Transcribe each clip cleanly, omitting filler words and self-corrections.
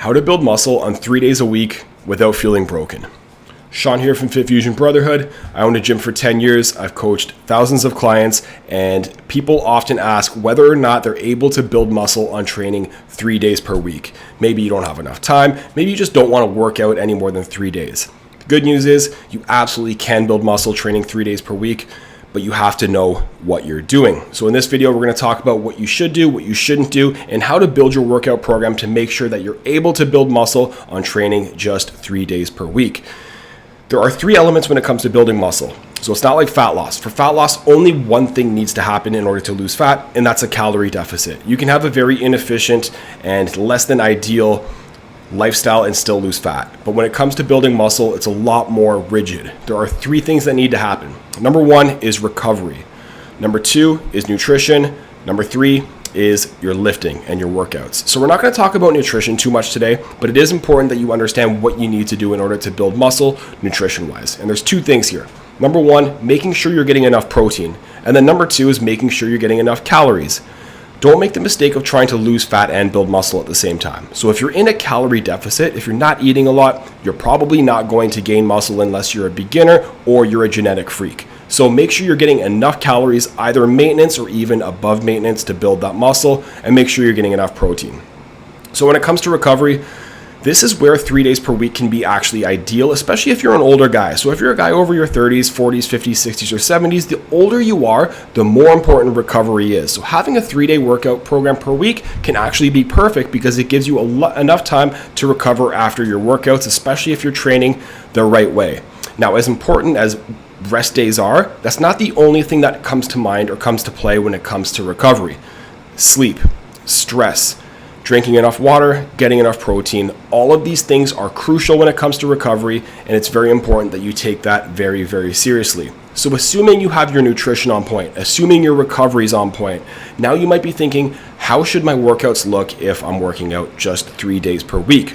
How to build muscle on 3 days a week without feeling broken. Sean here from Fit Fusion Brotherhood. I owned a gym for 10 years. I've coached thousands of clients, and people often ask whether or not they're able to build muscle on training 3 days per week. Maybe you don't have enough time. Maybe you just don't want to work out any more than 3 days. The good news is you absolutely can build muscle training 3 days per week, but you have to know what you're doing. So in this video, we're going to talk about what you should do, what you shouldn't do, and how to build your workout program to make sure that you're able to build muscle on training just 3 days per week. There are 3 elements when it comes to building muscle. So it's not like fat loss. For fat loss, only one thing needs to happen in order to lose fat, and that's a calorie deficit. You can have a very inefficient and less than ideal lifestyle and still lose fat. But when it comes to building muscle, it's a lot more rigid. There are 3 things that need to happen. Number 1 is recovery. Number 2 is nutrition. Number 3 is your lifting and your workouts. So we're not going to talk about nutrition too much today, but it is important that you understand what you need to do in order to build muscle nutrition-wise. And there's 2 things here. Number 1, making sure you're getting enough protein. And then number 2 is making sure you're getting enough calories. Don't make the mistake of trying to lose fat and build muscle at the same time. So if you're in a calorie deficit, if you're not eating a lot, you're probably not going to gain muscle unless you're a beginner or you're a genetic freak. So make sure you're getting enough calories, either maintenance or even above maintenance, to build that muscle, and make sure you're getting enough protein. So when it comes to recovery, this is where 3 days per week can be actually ideal, especially if you're an older guy. So if you're a guy over your 30s, 40s, 50s, 60s, or 70s, the older you are, the more important recovery is. So having a 3-day workout program per week can actually be perfect because it gives you enough time to recover after your workouts, especially if you're training the right way. Now, as important as rest days are, that's not the only thing that comes to mind or comes to play when it comes to recovery. Sleep, stress, drinking enough water, getting enough protein, all of these things are crucial when it comes to recovery, and it's very important that you take that very, very seriously. So assuming you have your nutrition on point, assuming your recovery is on point, now you might be thinking, how should my workouts look if I'm working out just 3 days per week?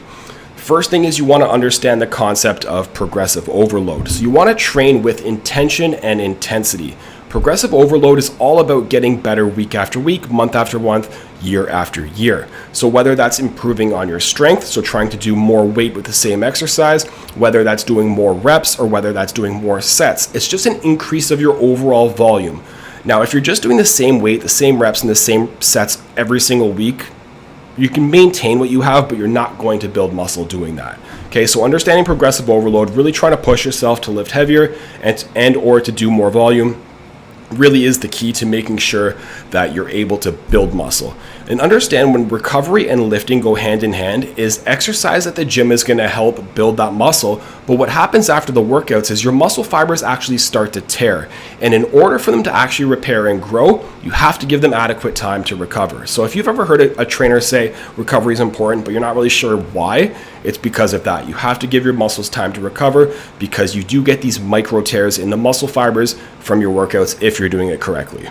First thing is you want to understand the concept of progressive overload. So you want to train with intention and intensity. Progressive overload is all about getting better week after week, month after month, year after year. So whether that's improving on your strength, so trying to do more weight with the same exercise, whether that's doing more reps or whether that's doing more sets, it's just an increase of your overall volume. Now, if you're just doing the same weight, the same reps, and the same sets every single week, you can maintain what you have, but you're not going to build muscle doing that. Okay, so understanding progressive overload, really trying to push yourself to lift heavier and or to do more volume, really is the key to making sure that you're able to build muscle. And understand when recovery and lifting go hand in hand is exercise at the gym is going to help build that muscle, but what happens after the workouts is your muscle fibers actually start to tear. And in order for them to actually repair and grow, you have to give them adequate time to recover. So if you've ever heard a trainer say recovery is important, but you're not really sure why, it's because of that. You have to give your muscles time to recover because you do get these micro tears in the muscle fibers from your workouts if you're doing it correctly.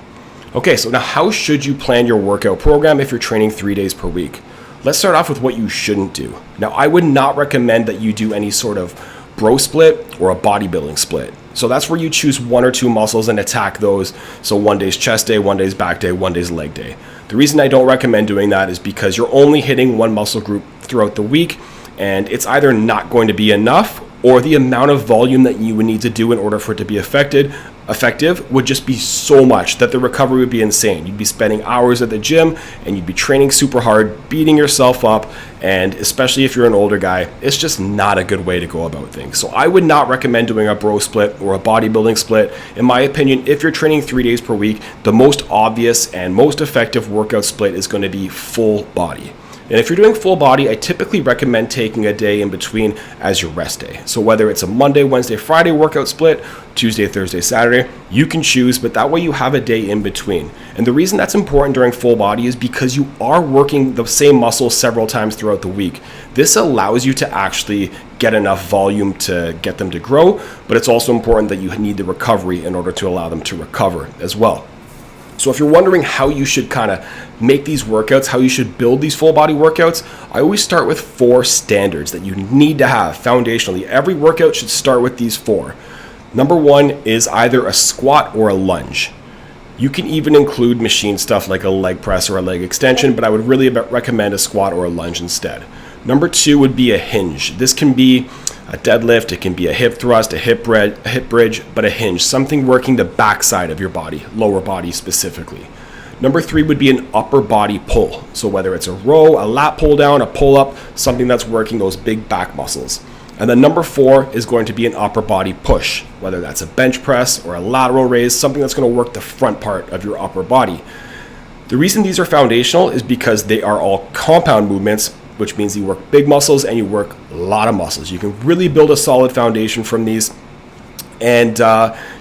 Okay, so now how should you plan your workout program if you're training 3 days per week? Let's start off with what you shouldn't do. Now, I would not recommend that you do any sort of bro split or a bodybuilding split. So that's where you choose 1 or 2 muscles and attack those. So 1 day's chest day, 1 day's back day, 1 day's leg day. The reason I don't recommend doing that is because you're only hitting 1 muscle group throughout the week, and it's either not going to be enough or the amount of volume that you would need to do in order for it to be effective would just be so much that the recovery would be insane. You'd be spending hours at the gym and you'd be training super hard, beating yourself up, and especially if you're an older guy, it's just not a good way to go about things. So I would not recommend doing a bro split or a bodybuilding split. In my opinion, if you're training 3 days per week, the most obvious and most effective workout split is going to be full body. And if you're doing full body, I typically recommend taking a day in between as your rest day. So whether it's a Monday, Wednesday, Friday workout split, Tuesday, Thursday, Saturday, you can choose, but that way you have a day in between. And the reason that's important during full body is because you are working the same muscles several times throughout the week. This allows you to actually get enough volume to get them to grow, but it's also important that you need the recovery in order to allow them to recover as well. So if you're wondering how you should kind of make these workouts, how you should build these full body workouts, I always start with 4 standards that you need to have foundationally. Every workout should start with these 4. Number 1 is either a squat or a lunge. You can even include machine stuff like a leg press or a leg extension, but I would really recommend a squat or a lunge instead. Number 2 would be a hinge. This can be a deadlift, it can be a hip thrust, a hip bridge, but a hinge, something working the backside of your body, lower body specifically. Number 3 would be an upper body pull. So whether it's a row, a lat pull down, a pull up, something that's working those big back muscles. And then number 4 is going to be an upper body push, whether that's a bench press or a lateral raise, something that's going to work the front part of your upper body. The reason these are foundational is because they are all compound movements, which means you work big muscles and you work a lot of muscles. You can really build a solid foundation from these, and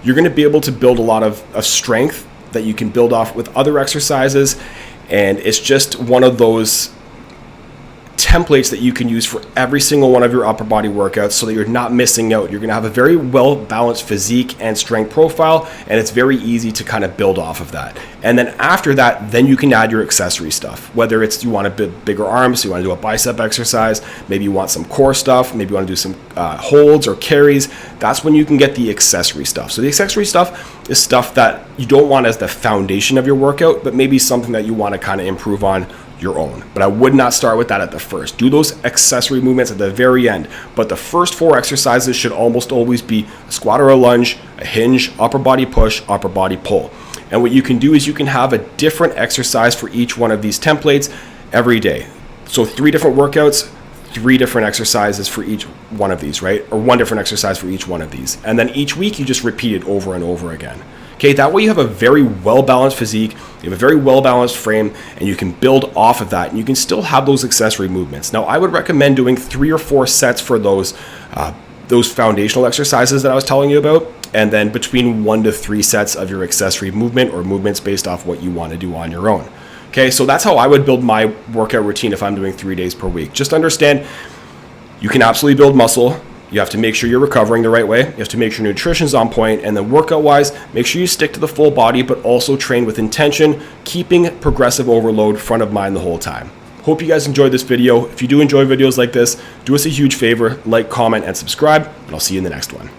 you're going to be able to build a lot of strength that you can build off with other exercises, and it's just one of those templates that you can use for every single one of your upper body workouts so that you're not missing out. You're going to have a very well balanced physique and strength profile, and it's very easy to kind of build off of that. And then after that, then you can add your accessory stuff, whether it's you want to build bigger arms, so you want to do a bicep exercise, maybe you want some core stuff, maybe you want to do some holds or carries. That's when you can get the accessory stuff. So the accessory stuff is stuff that you don't want as the foundation of your workout, but maybe something that you want to kind of improve on your own. But I would not start with that at the first. Do those accessory movements at the very end. But the first 4 exercises should almost always be a squat or a lunge, a hinge, upper body push, upper body pull. And what you can do is you can have a different exercise for each one of these templates every day. So 3 different workouts, 3 different exercises for each one of these, right? Or 1 different exercise for each one of these. And then each week you just repeat it over and over again. Okay, that way you have a very well-balanced physique, you have a very well-balanced frame, and you can build off of that, and you can still have those accessory movements. Now, I would recommend doing 3 or 4 sets for those foundational exercises that I was telling you about, and then between 1 to 3 sets of your accessory movement or movements based off what you want to do on your own. Okay, so that's how I would build my workout routine if I'm doing 3 days per week. Just understand, you can absolutely build muscle. You have to make sure you're recovering the right way. You have to make sure nutrition's on point, and then workout-wise, make sure you stick to the full body, but also train with intention, keeping progressive overload front of mind the whole time. Hope you guys enjoyed this video. If you do enjoy videos like this, do us a huge favor, like, comment, and subscribe, and I'll see you in the next one.